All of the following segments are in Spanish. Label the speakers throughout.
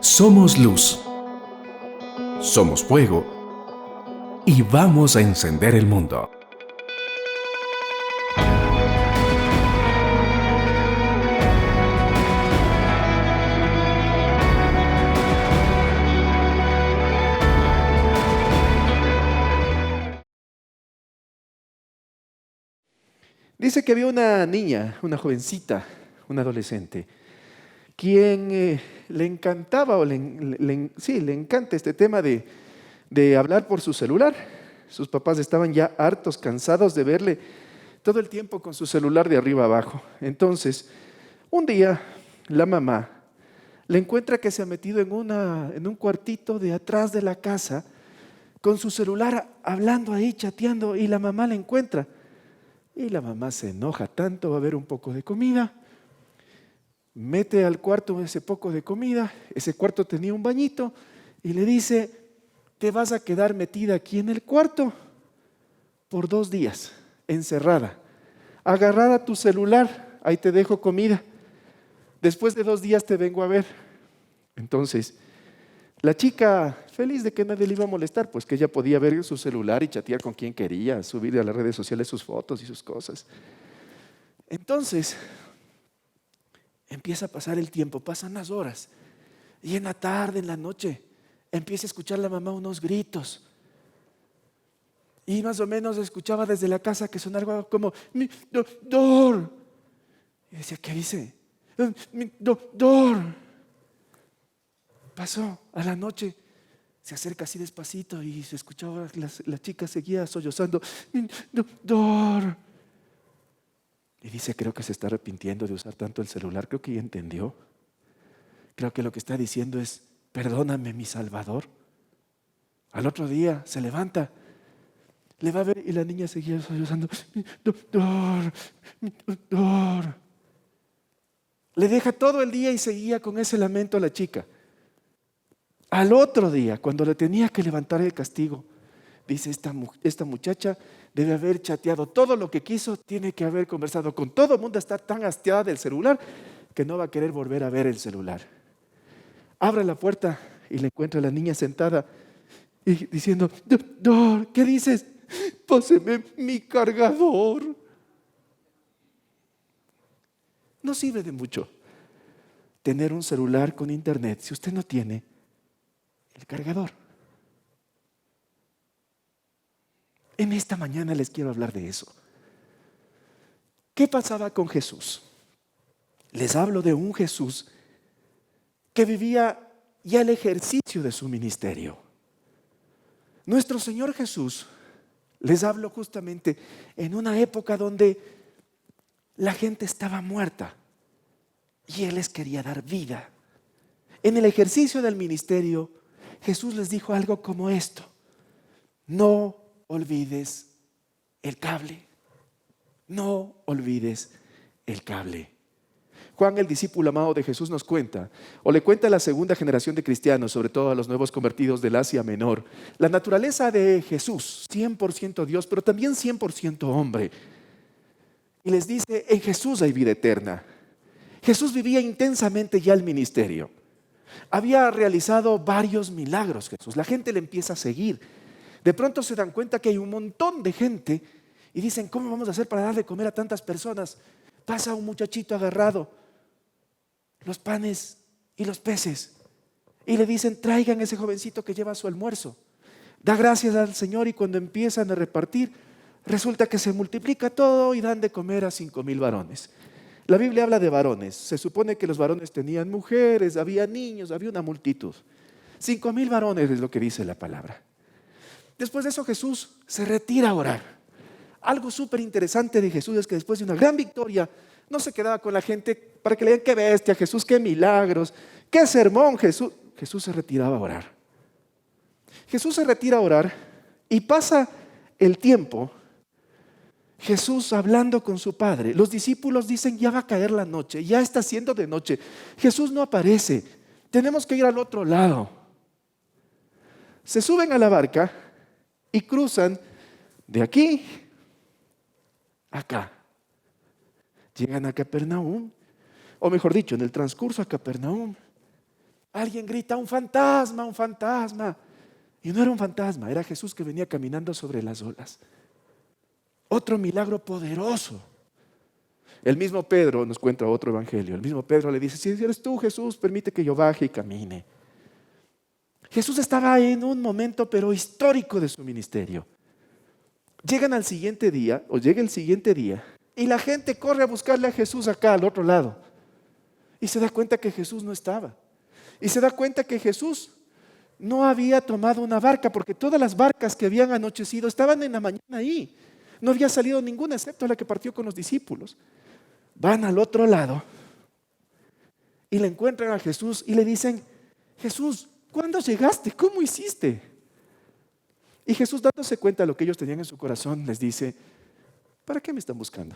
Speaker 1: Somos luz, somos fuego y vamos a encender el mundo.
Speaker 2: Dice que había una niña, una jovencita, una adolescente, quien le encantaba, sí, le encanta este tema de hablar por su celular. Sus papás estaban ya hartos, cansados de verle todo el tiempo con su celular de arriba abajo. Entonces, un día, la mamá le encuentra que se ha metido en un cuartito de atrás de la casa, con su celular hablando ahí, chateando, y la mamá la encuentra. Y la mamá se enoja tanto, va a haber un poco de comida, mete al cuarto ese poco de comida, ese cuarto tenía un bañito, y le dice: te vas a quedar metida aquí en el cuarto por 2 días, encerrada, agarrada a tu celular, ahí te dejo comida, después de 2 días te vengo a ver. Entonces, la chica, feliz de que nadie le iba a molestar, pues que ella podía ver su celular y chatear con quien quería, subir a las redes sociales sus fotos y sus cosas. Entonces, empieza a pasar el tiempo, pasan las horas, y en la tarde, en la noche, empieza a escuchar la mamá unos gritos. Y más o menos escuchaba desde la casa que sonaba algo como: mi doctor. Y decía: ¿qué dice? Mi doctor. Pasó a la noche, se acerca así despacito y se escuchaba, la chica seguía sollozando: mi doctor. Y dice: creo que se está arrepintiendo de usar tanto el celular, creo que ya entendió. Creo que lo que está diciendo es: perdóname, mi Salvador. Al otro día se levanta, le va a ver y la niña seguía sollozando: mi doctor, mi doctor. Le deja todo el día y seguía con ese lamento a la chica. Al otro día, cuando le tenía que levantar el castigo, dice: esta muchacha debe haber chateado todo lo que quiso, tiene que haber conversado con todo el mundo, está tan hastiada del celular que no va a querer volver a ver el celular. Abre la puerta y le encuentra a la niña sentada y diciendo: doctor, ¿qué dices? Páseme mi cargador. No sirve de mucho tener un celular con internet si usted no tiene el cargador. En esta mañana les quiero hablar de eso. ¿Qué pasaba con Jesús? Les hablo de un Jesús que vivía ya el ejercicio de su ministerio. Nuestro Señor Jesús, les hablo justamente en una época donde la gente estaba muerta y Él les quería dar vida. En el ejercicio del ministerio, Jesús les dijo algo como esto: no olvides el cable. No olvides el cable. Juan, el discípulo amado de Jesús, nos cuenta, o le cuenta a la segunda generación de cristianos, sobre todo a los nuevos convertidos del Asia Menor, la naturaleza de Jesús, 100% Dios, pero también 100% hombre. Y les dice: en Jesús hay vida eterna. Jesús vivía intensamente ya el ministerio. Había realizado varios milagros Jesús. La gente le empieza a seguir. De pronto se dan cuenta que hay un montón de gente y dicen: ¿cómo vamos a hacer para dar de comer a tantas personas? Pasa un muchachito agarrado los panes y los peces y le dicen: traigan ese jovencito que lleva su almuerzo. Da gracias al Señor y cuando empiezan a repartir, resulta que se multiplica todo y dan de comer a 5,000 varones. La Biblia habla de varones. Se supone que los varones tenían mujeres, había niños, había una multitud. 5,000 varones es lo que dice la palabra. Después de eso Jesús se retira a orar. Algo súper interesante de Jesús es que después de una gran victoria no se quedaba con la gente para que le digan: qué bestia Jesús, qué milagros, qué sermón Jesús. Jesús se retiraba a orar. Jesús se retira a orar y pasa el tiempo Jesús hablando con su Padre. Los discípulos dicen: ya va a caer la noche, ya está siendo de noche. Jesús no aparece, tenemos que ir al otro lado. Se suben a la barca y cruzan de aquí a acá. Llegan a Capernaum, o mejor dicho, en el transcurso a Capernaum, alguien grita, un fantasma, un fantasma. Y no era un fantasma, era Jesús que venía caminando sobre las olas. Otro milagro poderoso. El mismo Pedro nos cuenta otro evangelio. El mismo Pedro le dice, si eres tú, Jesús, permite que yo baje y camine. Jesús estaba en un momento pero histórico de su ministerio. Llegan al siguiente día, o llega el siguiente día, y la gente corre a buscarle a Jesús acá al otro lado. Y se da cuenta que Jesús no estaba. Y se da cuenta que Jesús no había tomado una barca, porque todas las barcas que habían anochecido estaban en la mañana ahí. No había salido ninguna excepto la que partió con los discípulos. Van al otro lado y le encuentran a Jesús y le dicen, Jesús, ¿cuándo llegaste? ¿Cómo hiciste? Y Jesús, dándose cuenta de lo que ellos tenían en su corazón, les dice, ¿para qué me están buscando?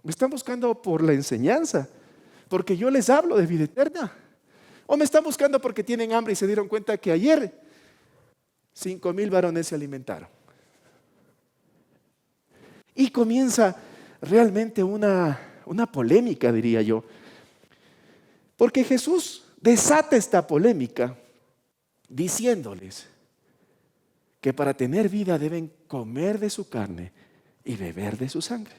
Speaker 2: Me están buscando por la enseñanza, porque yo les hablo de vida eterna. O me están buscando porque tienen hambre y se dieron cuenta que ayer 5,000 varones se alimentaron. Y comienza realmente una polémica, diría yo. Porque Jesús desata esta polémica diciéndoles que para tener vida deben comer de su carne y beber de su sangre.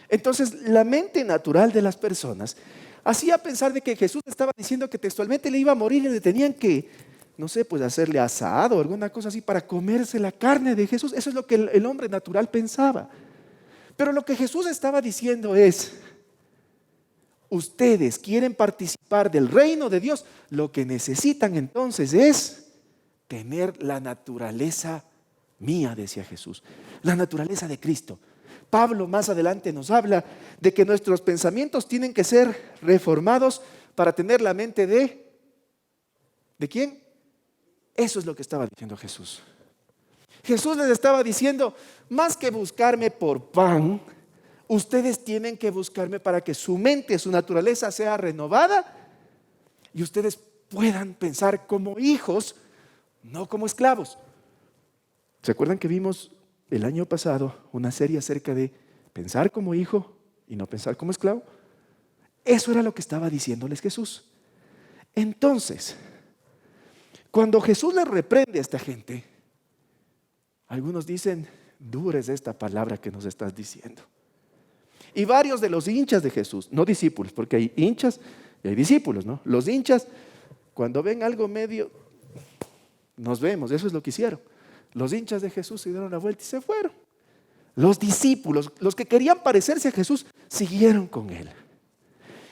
Speaker 2: Entonces, la mente natural de las personas hacía pensar de que Jesús estaba diciendo que textualmente le iba a morir y le tenían que, no sé, pues hacerle asado o alguna cosa así para comerse la carne de Jesús. Eso es lo que el hombre natural pensaba. Pero lo que Jesús estaba diciendo es, ustedes quieren participar del reino de Dios, lo que necesitan entonces es tener la naturaleza mía, decía Jesús, la naturaleza de Cristo. Pablo más adelante nos habla de que nuestros pensamientos tienen que ser reformados para tener la mente ¿de quién? Eso es lo que estaba diciendo Jesús. Jesús les estaba diciendo, más que buscarme por pan, ustedes tienen que buscarme para que su mente, su naturaleza sea renovada y ustedes puedan pensar como hijos, no como esclavos. ¿Se acuerdan que vimos el año pasado una serie acerca de pensar como hijo y no pensar como esclavo? Eso era lo que estaba diciéndoles Jesús. Entonces, cuando Jesús les reprende a esta gente, algunos dicen, dura es esta palabra que nos estás diciendo. Y varios de los hinchas de Jesús, no discípulos, porque hay hinchas y hay discípulos, ¿no? Los hinchas, cuando ven algo medio, nos vemos, eso es lo que hicieron. Los hinchas de Jesús se dieron la vuelta y se fueron. Los discípulos, los que querían parecerse a Jesús, siguieron con él.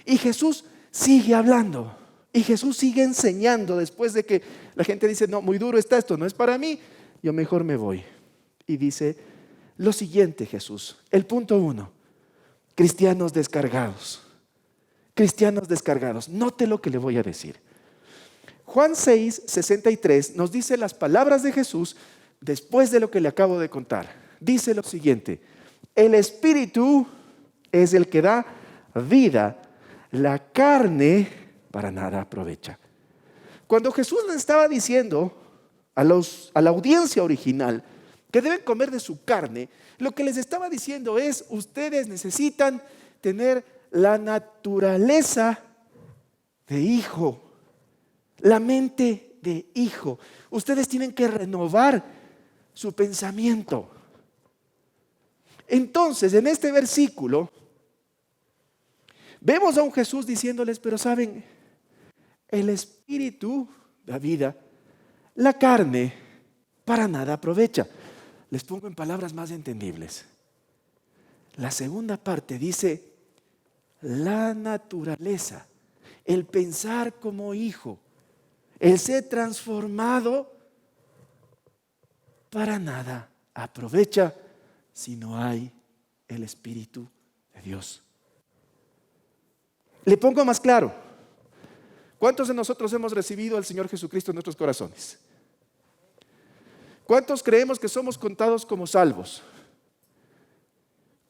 Speaker 2: Y Jesús sigue hablando. Y Jesús sigue enseñando después de que la gente dice, no, muy duro está esto, no es para mí, yo mejor me voy. Y dice lo siguiente Jesús, el punto 1, cristianos descargados. Cristianos descargados, note lo que le voy a decir. Juan 6:63 nos dice las palabras de Jesús después de lo que le acabo de contar. Dice lo siguiente, el Espíritu es el que da vida, la carne para nada aprovecha. Cuando Jesús le estaba diciendo a la audiencia original que deben comer de su carne, lo que les estaba diciendo es, ustedes necesitan tener la naturaleza de hijo, la mente de hijo. Ustedes tienen que renovar su pensamiento. Entonces, en este versículo, vemos a un Jesús diciéndoles, pero saben, el Espíritu da vida, la carne para nada aprovecha. Les pongo en palabras más entendibles. La segunda parte dice, la naturaleza, el pensar como hijo, el ser transformado, para nada aprovecha si no hay el Espíritu de Dios. Le pongo más claro. ¿Cuántos de nosotros hemos recibido al Señor Jesucristo en nuestros corazones? ¿Cuántos creemos que somos contados como salvos?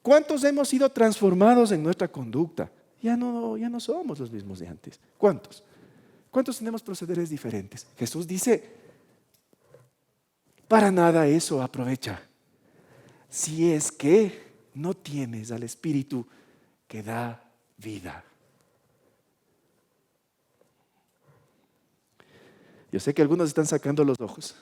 Speaker 2: ¿Cuántos hemos sido transformados en nuestra conducta? Ya no somos los mismos de antes. ¿Cuántos? ¿Cuántos tenemos procederes diferentes? Jesús dice, para nada eso aprovecha. Si es que no tienes al Espíritu que da vida. Yo sé que algunos están sacando los ojos.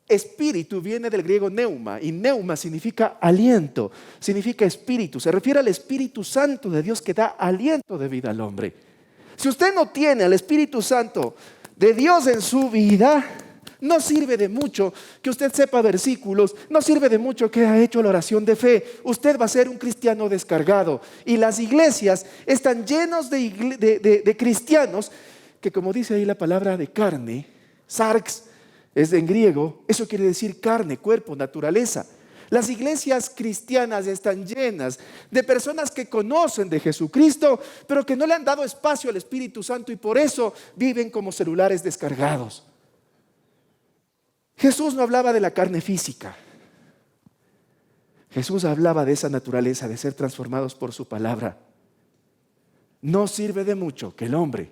Speaker 2: Espíritu viene del griego neuma, y neuma significa aliento, significa espíritu. Se refiere al Espíritu Santo de Dios que da aliento de vida al hombre. Si usted no tiene al Espíritu Santo de Dios en su vida, no sirve de mucho que usted sepa versículos, no sirve de mucho que haya hecho la oración de fe. Usted va a ser un cristiano descargado. Y las iglesias están llenas de cristianos que, como dice ahí la palabra de carne, sarx, es en griego, eso quiere decir carne, cuerpo, naturaleza. Las iglesias cristianas están llenas de personas que conocen de Jesucristo, pero que no le han dado espacio al Espíritu Santo y por eso viven como celulares descargados. Jesús no hablaba de la carne física. Jesús hablaba de esa naturaleza, de ser transformados por su palabra. No sirve de mucho que el hombre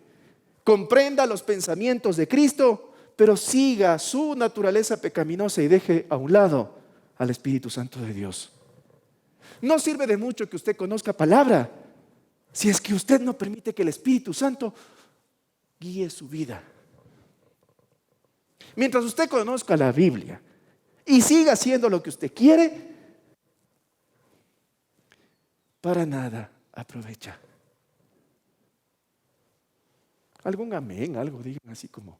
Speaker 2: comprenda los pensamientos de Cristo, pero siga su naturaleza pecaminosa y deje a un lado al Espíritu Santo de Dios. No sirve de mucho que usted conozca palabra si es que usted no permite que el Espíritu Santo guíe su vida. Mientras usted conozca la Biblia y siga haciendo lo que usted quiere, para nada aprovecha. ¿Algún amén? Algo digan así como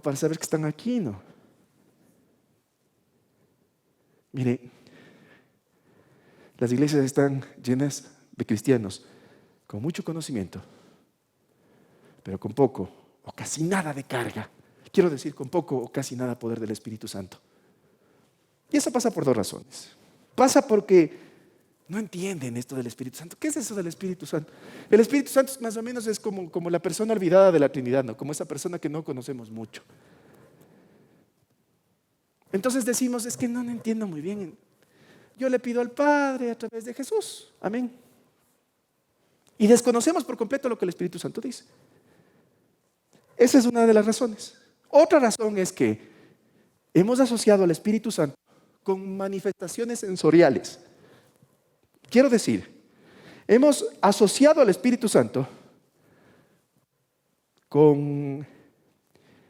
Speaker 2: para saber que están aquí, ¿no? Mire, las iglesias están llenas de cristianos con mucho conocimiento, pero con poco o casi nada de carga. Quiero decir, con poco o casi nada poder del Espíritu Santo. Y eso pasa por dos razones. Pasa porque no entienden esto del Espíritu Santo. ¿Qué es eso del Espíritu Santo? El Espíritu Santo más o menos es como la persona olvidada de la Trinidad, ¿no? Como esa persona que no conocemos mucho. Entonces decimos, es que no entiendo muy bien. Yo le pido al Padre a través de Jesús. Amén. Y desconocemos por completo lo que el Espíritu Santo dice. Esa es una de las razones. Otra razón es que hemos asociado al Espíritu Santo con manifestaciones sensoriales. Quiero decir, hemos asociado al Espíritu Santo con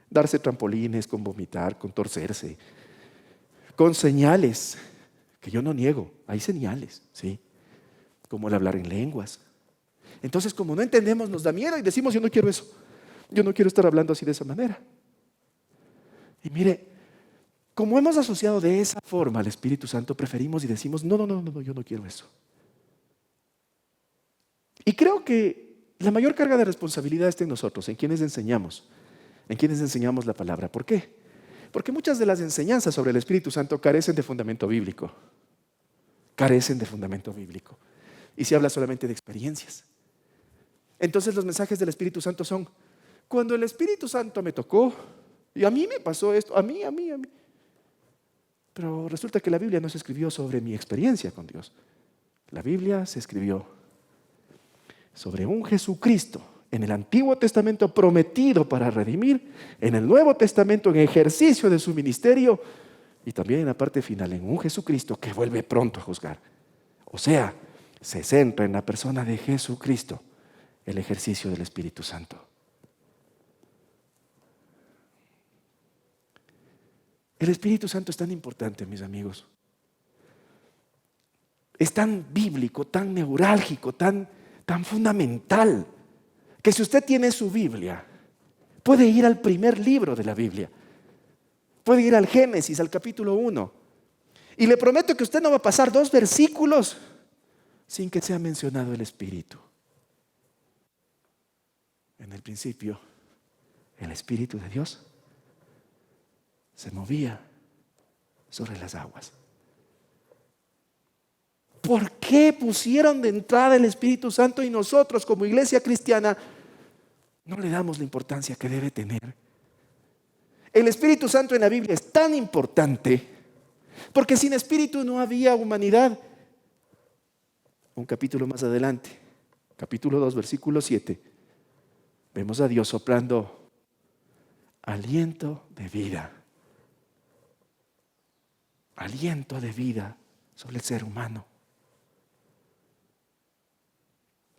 Speaker 2: darse trampolines, con vomitar, con torcerse, con señales, que yo no niego, hay señales, ¿sí? Como el hablar en lenguas. Entonces, como no entendemos, nos da miedo y decimos, yo no quiero eso, yo no quiero estar hablando así de esa manera. Y mire, como hemos asociado de esa forma al Espíritu Santo, preferimos y decimos, no, yo no quiero eso. Y creo que la mayor carga de responsabilidad está en nosotros, en quienes enseñamos la palabra. ¿Por qué? Porque muchas de las enseñanzas sobre el Espíritu Santo carecen de fundamento bíblico. Y se habla solamente de experiencias. Entonces los mensajes del Espíritu Santo son, cuando el Espíritu Santo me tocó, y a mí me pasó esto, a mí. Pero resulta que la Biblia no se escribió sobre mi experiencia con Dios. La Biblia se escribió sobre un Jesucristo en el Antiguo Testamento prometido para redimir, en el Nuevo Testamento en ejercicio de su ministerio y también en la parte final en un Jesucristo que vuelve pronto a juzgar. O sea, se centra en la persona de Jesucristo el ejercicio del Espíritu Santo. El Espíritu Santo es tan importante, mis amigos. Es tan bíblico, tan neurálgico, tan fundamental, que si usted tiene su Biblia, puede ir al primer libro de la Biblia. Puede ir al Génesis, al capítulo 1. Y le prometo que usted no va a pasar 2 versículos sin que sea mencionado el Espíritu. En el principio, el Espíritu de Dios se movía sobre las aguas. ¿Por qué pusieron de entrada el Espíritu Santo y nosotros como iglesia cristiana no le damos la importancia que debe tener? El Espíritu Santo en la Biblia es tan importante porque sin Espíritu no había humanidad. Un capítulo más adelante, capítulo 2, versículo 7, vemos a Dios soplando aliento de vida. Aliento de vida sobre el ser humano.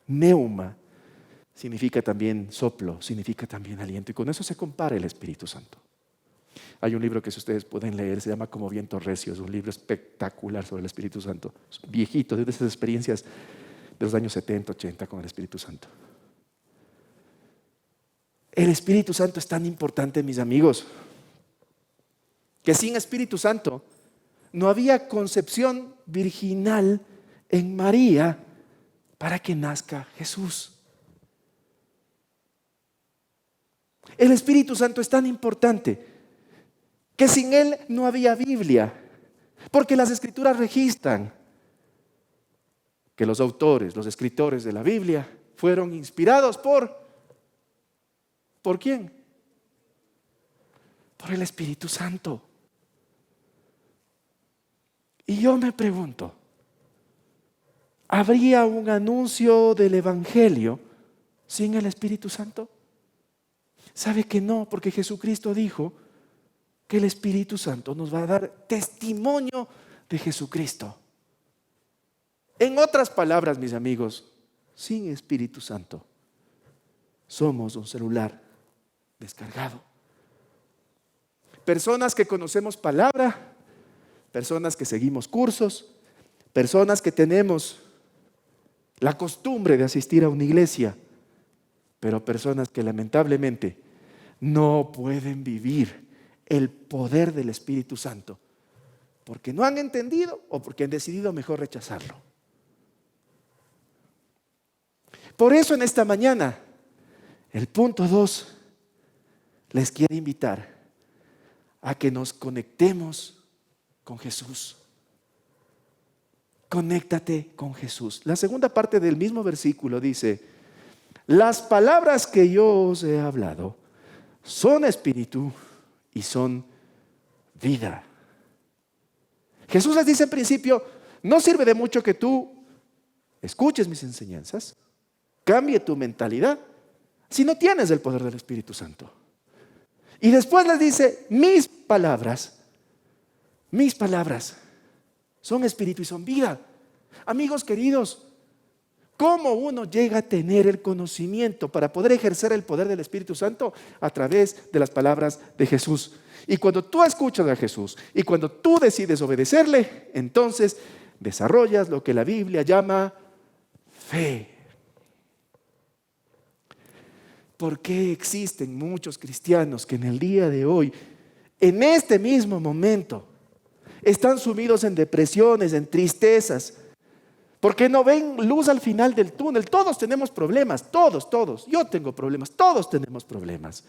Speaker 2: Neuma significa también soplo, significa también aliento. Y con eso se compara el Espíritu Santo. Hay un libro que si ustedes pueden leer, se llama Como viento recio. Es un libro espectacular sobre el Espíritu Santo. Es viejito, de esas experiencias de los años 70, 80 con el Espíritu Santo. El Espíritu Santo es tan importante, mis amigos, que sin Espíritu Santo no había concepción virginal en María para que nazca Jesús. El Espíritu Santo es tan importante que sin Él no había Biblia, porque las Escrituras registran que los autores, los escritores de la Biblia fueron inspirados ¿por quién? Por el Espíritu Santo. Y yo me pregunto, ¿habría un anuncio del Evangelio sin el Espíritu Santo? ¿Sabe que no? Porque Jesucristo dijo que el Espíritu Santo nos va a dar testimonio de Jesucristo. En otras palabras, mis amigos, sin Espíritu Santo somos un celular descargado. Personas que conocemos palabra, personas que seguimos cursos, personas que tenemos la costumbre de asistir a una iglesia, pero personas que lamentablemente no pueden vivir el poder del Espíritu Santo porque no han entendido o porque han decidido mejor rechazarlo. Por eso en esta mañana, el punto 2 les quiere invitar a que nos conectemos con Jesús. Conéctate con Jesús. La segunda parte del mismo versículo dice: las palabras que yo os he hablado son espíritu y son vida. Jesús les dice en principio: no sirve de mucho que tú escuches mis enseñanzas, cambie tu mentalidad, si no tienes el poder del Espíritu Santo. Y después les dice: mis palabras son espíritu y son vida. Amigos queridos, ¿cómo uno llega a tener el conocimiento para poder ejercer el poder del Espíritu Santo? A través de las palabras de Jesús. Y cuando tú escuchas a Jesús y cuando tú decides obedecerle, entonces desarrollas lo que la Biblia llama fe. ¿Por qué existen muchos cristianos que en el día de hoy, en este mismo momento, están sumidos en depresiones, en tristezas? Porque no ven luz al final del túnel. Todos tenemos problemas, todos. Yo tengo problemas, todos tenemos problemas.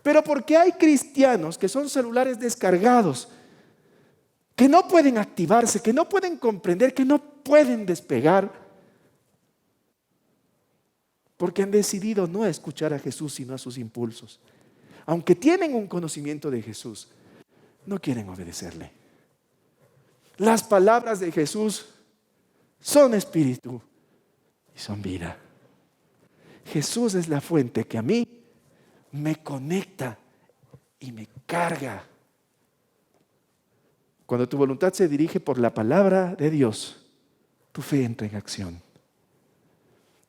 Speaker 2: Pero porque hay cristianos que son celulares descargados, que no pueden activarse, que no pueden comprender, que no pueden despegar, porque han decidido no escuchar a Jesús sino a sus impulsos. Aunque tienen un conocimiento de Jesús, no quieren obedecerle. Las palabras de Jesús son espíritu y son vida. Jesús es la fuente que a mí me conecta y me carga. Cuando tu voluntad se dirige por la palabra de Dios, tu fe entra en acción.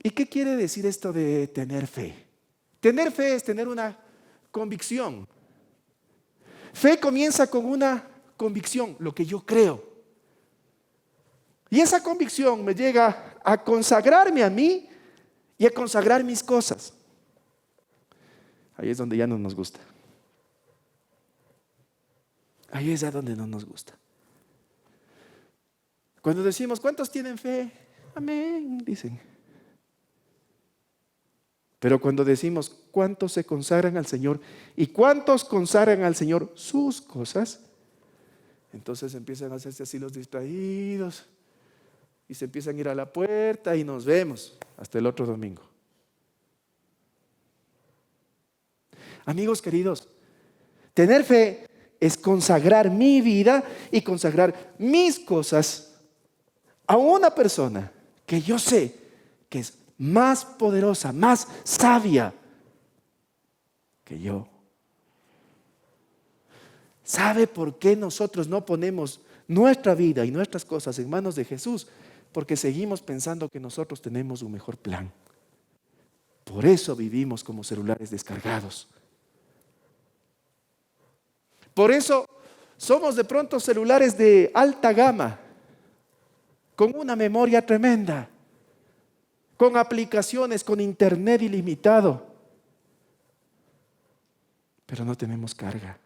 Speaker 2: ¿Y qué quiere decir esto de tener fe? Tener fe es tener una convicción. Fe comienza con una convicción, lo que yo creo. Y esa convicción me llega a consagrarme a mí y a consagrar mis cosas. Ahí es donde ya no nos gusta. Ahí es a donde no nos gusta. Cuando decimos, ¿cuántos tienen fe? Amén, dicen. Pero cuando decimos, ¿cuántos se consagran al Señor? ¿Y cuántos consagran al Señor sus cosas? Entonces empiezan a hacerse así los distraídos. Y se empiezan a ir a la puerta y nos vemos hasta el otro domingo. Amigos queridos, tener fe es consagrar mi vida y consagrar mis cosas a una persona que yo sé que es más poderosa, más sabia que yo. ¿Sabe por qué nosotros no ponemos nuestra vida y nuestras cosas en manos de Jesús? Porque seguimos pensando que nosotros tenemos un mejor plan. Por eso vivimos como celulares descargados. Por eso somos de pronto celulares de alta gama, con una memoria tremenda, con aplicaciones, con internet ilimitado. Pero no tenemos carga,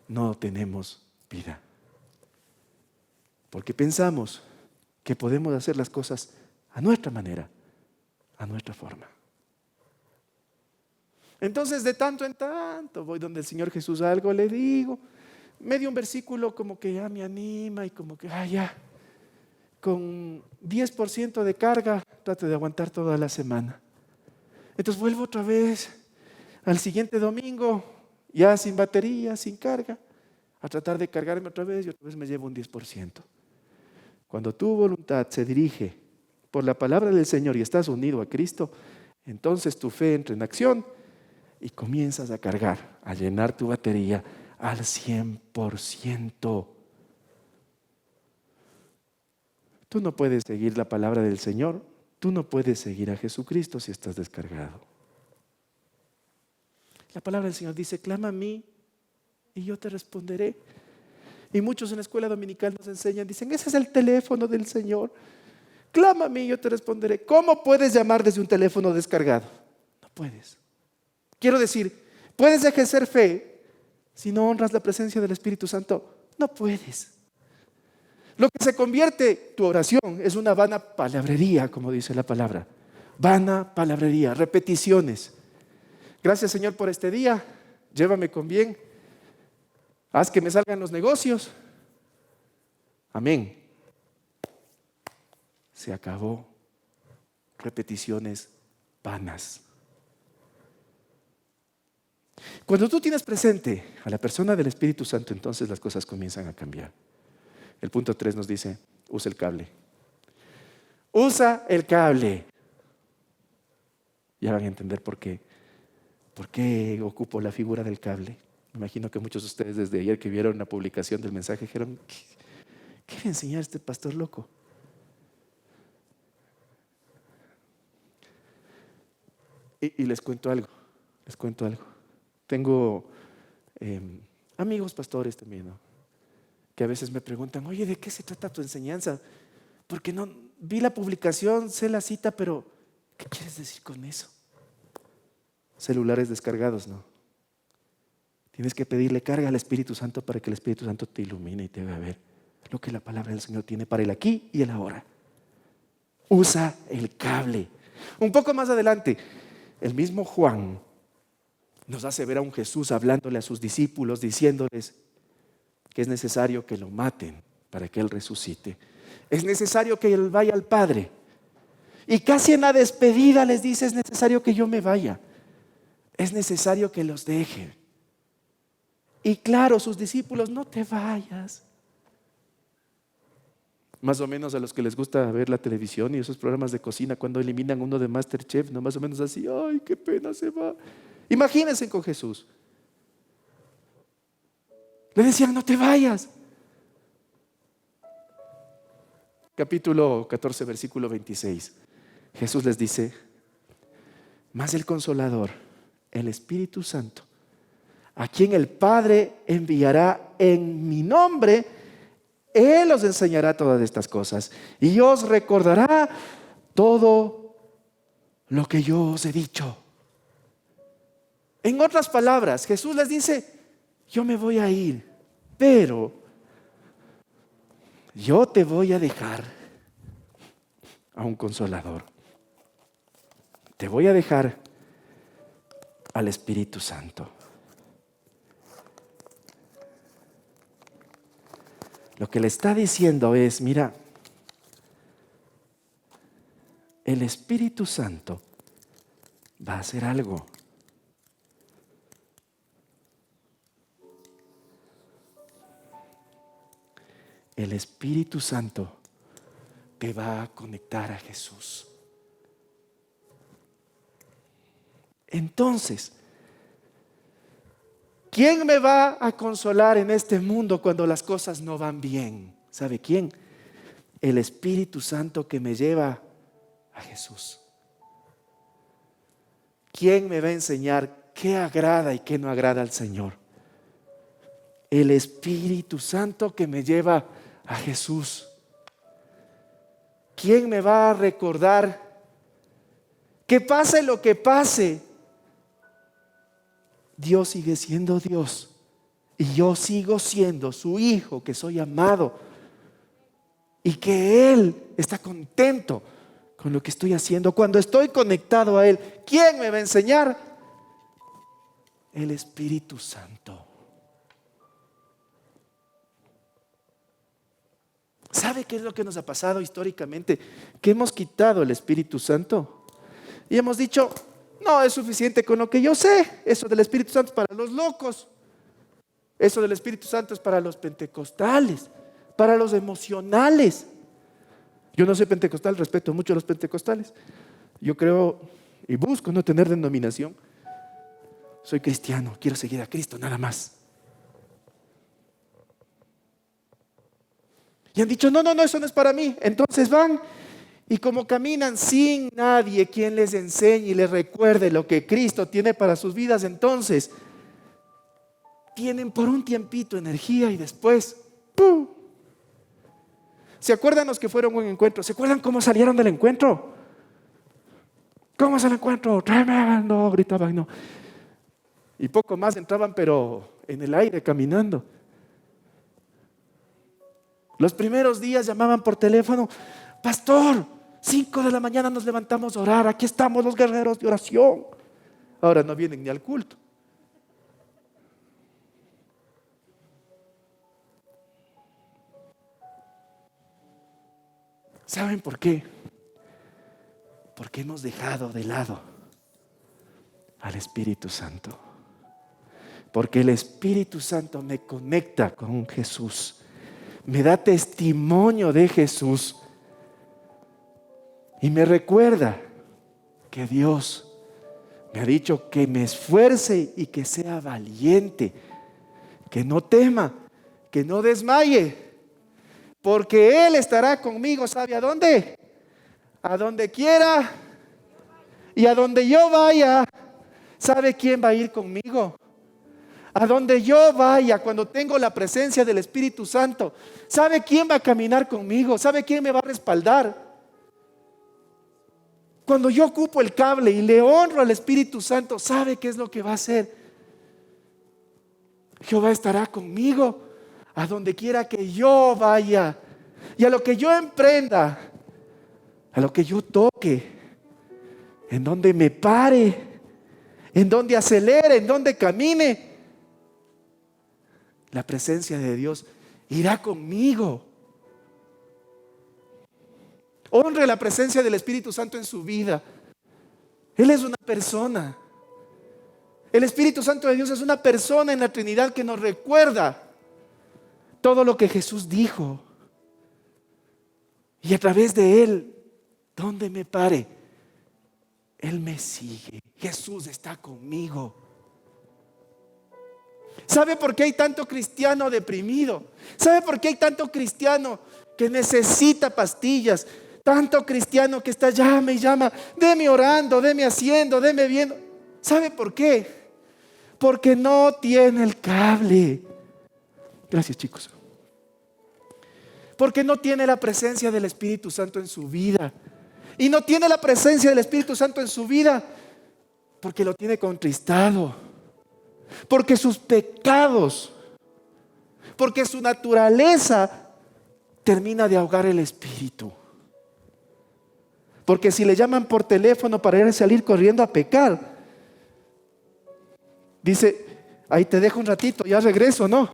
Speaker 2: no tenemos vida. Porque pensamos que podemos hacer las cosas a nuestra manera, a nuestra forma. Entonces, de tanto en tanto, voy donde el Señor Jesús, algo le digo, medio un versículo como que ya me anima y como que, ya, con 10% de carga, trato de aguantar toda la semana. Entonces vuelvo otra vez al siguiente domingo, ya sin batería, sin carga, a tratar de cargarme otra vez y otra vez me llevo un 10%. Cuando tu voluntad se dirige por la palabra del Señor y estás unido a Cristo, entonces tu fe entra en acción y comienzas a cargar, a llenar tu batería al 100%. Tú no puedes seguir la palabra del Señor, tú no puedes seguir a Jesucristo si estás descargado. La palabra del Señor dice, clama a mí y yo te responderé. Y muchos en la escuela dominical nos enseñan, dicen, ese es el teléfono del Señor. Clama a mí y yo te responderé. ¿Cómo puedes llamar desde un teléfono descargado? No puedes. Quiero decir, ¿puedes ejercer fe si no honras la presencia del Espíritu Santo? No puedes. Lo que se convierte tu oración es una vana palabrería, como dice la palabra. Vana palabrería, repeticiones. Gracias, Señor, por este día. Llévame con bien. Haz que me salgan los negocios. Amén. Se acabó. Repeticiones vanas. Cuando tú tienes presente a la persona del Espíritu Santo, entonces las cosas comienzan a cambiar. El punto 3 nos dice, usa el cable. Usa el cable. Ya van a entender por qué. ¿Por qué ocupo la figura del cable? Me imagino que muchos de ustedes desde ayer que vieron la publicación del mensaje dijeron, ¿qué le enseñar a este pastor loco? Y les cuento algo. Tengo amigos pastores también, ¿no? Que a veces me preguntan, oye, ¿de qué se trata tu enseñanza? Porque no vi la publicación, sé la cita, pero ¿qué quieres decir con eso? Celulares descargados, ¿no? Tienes que pedirle carga al Espíritu Santo para que el Espíritu Santo te ilumine y te haga ver lo que la palabra del Señor tiene para el aquí y el ahora. Usa el cable. Un poco más adelante, el mismo Juan nos hace ver a un Jesús hablándole a sus discípulos, diciéndoles que es necesario que lo maten para que Él resucite. Es necesario que Él vaya al Padre. Y casi en la despedida les dice, es necesario que yo me vaya. Es necesario que los deje. Y claro, sus discípulos, no te vayas. Más o menos a los que les gusta ver la televisión y esos programas de cocina, cuando eliminan uno de MasterChef, no, más o menos así, ay, qué pena, se va. Imagínense con Jesús. Le decían, no te vayas. Capítulo 14, versículo 26. Jesús les dice, mas el Consolador, el Espíritu Santo, a quien el Padre enviará en mi nombre, Él os enseñará todas estas cosas y os recordará todo lo que yo os he dicho. En otras palabras, Jesús les dice, yo me voy a ir, pero yo te voy a dejar a un Consolador. Te voy a dejar al Espíritu Santo. Lo que le está diciendo es, mira, el Espíritu Santo va a hacer algo. El Espíritu Santo te va a conectar a Jesús. Entonces, ¿quién me va a consolar en este mundo cuando las cosas no van bien? ¿Sabe quién? El Espíritu Santo que me lleva a Jesús. ¿quién me va a enseñar qué agrada y qué no agrada al Señor? El Espíritu Santo que me lleva a Jesús. ¿Quién me va a recordar que pase lo que pase, Dios sigue siendo Dios y yo sigo siendo su hijo, que soy amado y que Él está contento con lo que estoy haciendo? Cuando estoy conectado a Él, ¿quién me va a enseñar? El Espíritu Santo. ¿Sabe qué es lo que nos ha pasado históricamente? Que hemos quitado el Espíritu Santo y hemos dicho: no, es suficiente con lo que yo sé. Eso del Espíritu Santo es para los locos. Eso del Espíritu Santo es para los pentecostales, para los emocionales. Yo no soy pentecostal, respeto mucho a los pentecostales. Yo creo y busco no tener denominación. Soy cristiano, quiero seguir a Cristo, nada más. Y han dicho: no, eso no es para mí. Entonces van y como caminan sin nadie quien les enseñe y les recuerde lo que Cristo tiene para sus vidas, entonces tienen por un tiempito energía y después ¡pum! ¿Se acuerdan los que fueron a un encuentro? ¿Se acuerdan cómo salieron del encuentro? ¿Cómo es el encuentro? Tremendo, gritaban, no. Y poco más entraban, pero en el aire caminando. Los primeros días llamaban por teléfono: pastor, 5 de la mañana nos levantamos a orar, aquí estamos los guerreros de oración. Ahora no vienen ni al culto. ¿Saben por qué? Porque hemos dejado de lado al Espíritu Santo. Porque el Espíritu Santo me conecta con Jesús, me da testimonio de Jesús y me recuerda que Dios me ha dicho que me esfuerce y que sea valiente, que no tema, que no desmaye, porque Él estará conmigo. ¿Sabe a dónde? A donde quiera y a donde yo vaya. ¿Sabe quién va a ir conmigo? A donde yo vaya, cuando tengo la presencia del Espíritu Santo, ¿sabe quién va a caminar conmigo? ¿Sabe quién me va a respaldar? Cuando yo ocupo el cable y le honro al Espíritu Santo, ¿sabe qué es lo que va a hacer? Jehová estará conmigo a donde quiera que yo vaya, y a lo que yo emprenda, a lo que yo toque, en donde me pare, en donde acelere, en donde camine, la presencia de Dios irá conmigo. Honre la presencia del Espíritu Santo en su vida. Él es una persona. El Espíritu Santo de Dios es una persona en la Trinidad que nos recuerda todo lo que Jesús dijo. Y a través de Él, donde me pare, Él me sigue. Jesús está conmigo. ¿Sabe por qué hay tanto cristiano deprimido? ¿Sabe por qué hay tanto cristiano que necesita pastillas? Tanto cristiano que está llama y llama: deme orando, deme haciendo, deme viendo. ¿Sabe por qué? Porque no tiene el cable. Gracias, chicos. Porque no tiene la presencia del Espíritu Santo en su vida. Y no tiene la presencia del Espíritu Santo en su vida porque lo tiene contristado, porque sus pecados, porque su naturaleza termina de ahogar el Espíritu. Porque si le llaman por teléfono para ir a salir corriendo a pecar, dice: ahí te dejo un ratito, ya regreso, ¿no?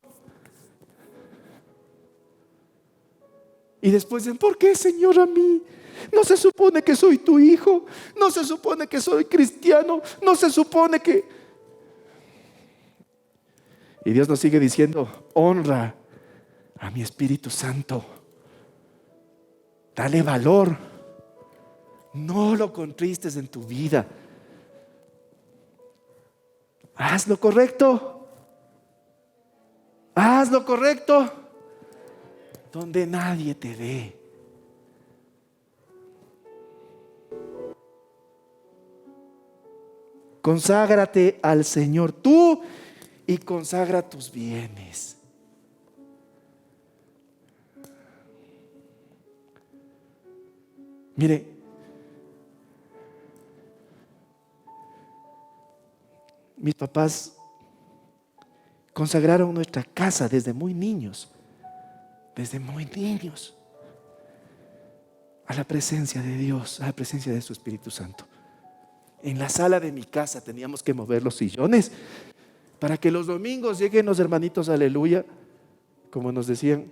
Speaker 2: Y después dicen: ¿por qué, Señor, a mí? No se supone que soy tu hijo, no se supone que soy cristiano, no se supone que... Y Dios nos sigue diciendo: honra a mi Espíritu Santo, dale valor, no lo contristes en tu vida, haz lo correcto, donde nadie te ve. Conságrate al Señor tú y consagra tus bienes. Mire, mis papás consagraron nuestra casa desde muy niños, a la presencia de Dios, a la presencia de su Espíritu Santo. En la sala de mi casa teníamos que mover los sillones para que los domingos lleguen los hermanitos, aleluya, como nos decían,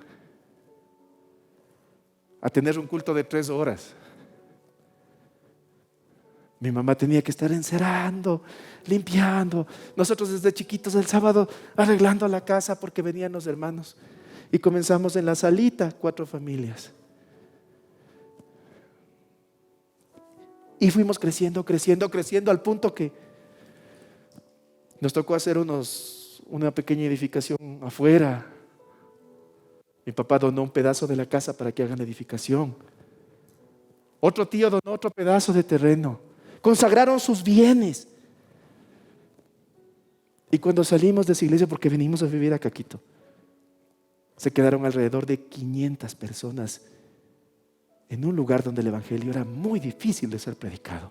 Speaker 2: a tener un culto de 3 horas. Mi mamá tenía que estar encerando, limpiando. Nosotros desde chiquitos el sábado arreglando la casa porque venían los hermanos. Y comenzamos en la salita, 4 familias. Y fuimos creciendo al punto que nos tocó hacer una pequeña edificación afuera. Mi papá donó un pedazo de la casa para que hagan la edificación. Otro tío donó otro pedazo de terreno. Consagraron sus bienes. Y cuando salimos de esa iglesia, porque venimos a vivir a Caquito, se quedaron alrededor de 500 personas en un lugar donde el evangelio era muy difícil de ser predicado.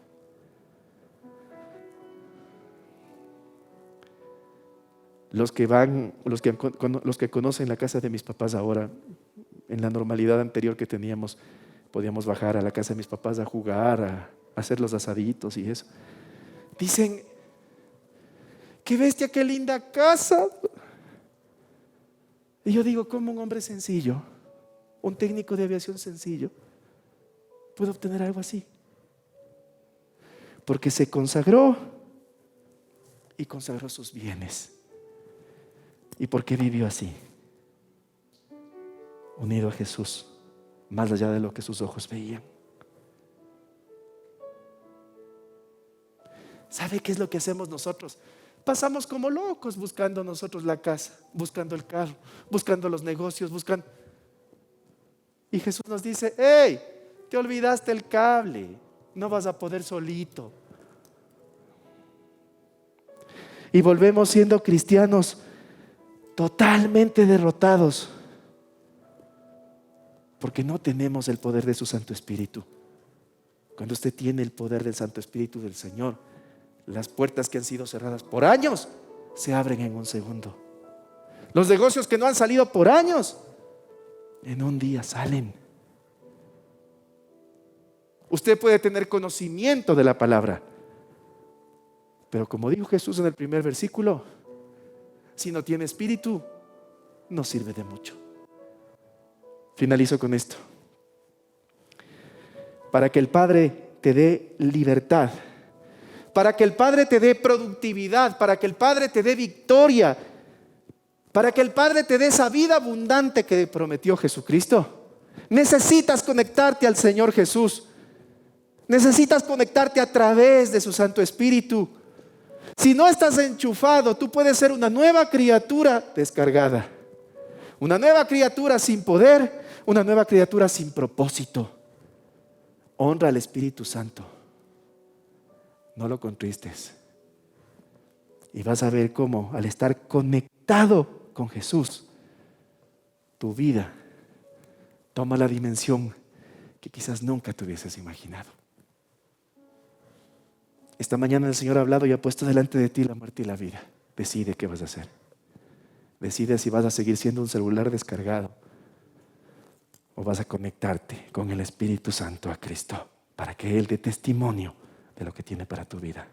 Speaker 2: Los que conocen la casa de mis papás ahora, en la normalidad anterior que teníamos, podíamos bajar a la casa de mis papás a jugar, a hacer los asaditos y eso. Dicen, qué bestia, qué linda casa. Y yo digo, ¿cómo un hombre sencillo, un técnico de aviación sencillo, puede obtener algo así? Porque se consagró y consagró sus bienes. ¿Y por qué vivió así? Unido a Jesús, más allá de lo que sus ojos veían. ¿Sabe qué es lo que hacemos nosotros? Pasamos como locos buscando nosotros la casa, buscando el carro, buscando los negocios, buscando. Y Jesús nos dice, hey, te olvidaste el cable, no vas a poder solito. Y volvemos siendo cristianos totalmente derrotados porque no tenemos el poder de su Santo Espíritu. Cuando usted tiene el poder del Santo Espíritu del Señor, las puertas que han sido cerradas por años se abren en un segundo. Los negocios que no han salido por años, en un día salen. Usted puede tener conocimiento de la palabra, pero como dijo Jesús en el primer versículo, si no tiene espíritu, no sirve de mucho. Finalizo con esto. Para que el Padre te dé libertad, para que el Padre te dé productividad, para que el Padre te dé victoria, para que el Padre te dé esa vida abundante que prometió Jesucristo, necesitas conectarte al Señor Jesús. Necesitas conectarte a través de su Santo Espíritu. Si no estás enchufado, tú puedes ser una nueva criatura descargada, una nueva criatura sin poder, una nueva criatura sin propósito. Honra al Espíritu Santo, no lo contristes, y vas a ver cómo al estar conectado con Jesús, tu vida toma la dimensión que quizás nunca te hubieses imaginado. Esta mañana el Señor ha hablado y ha puesto delante de ti la muerte y la vida. Decide qué vas a hacer. Decide si vas a seguir siendo un celular descargado o vas a conectarte con el Espíritu Santo a Cristo para que Él dé testimonio de lo que tiene para tu vida.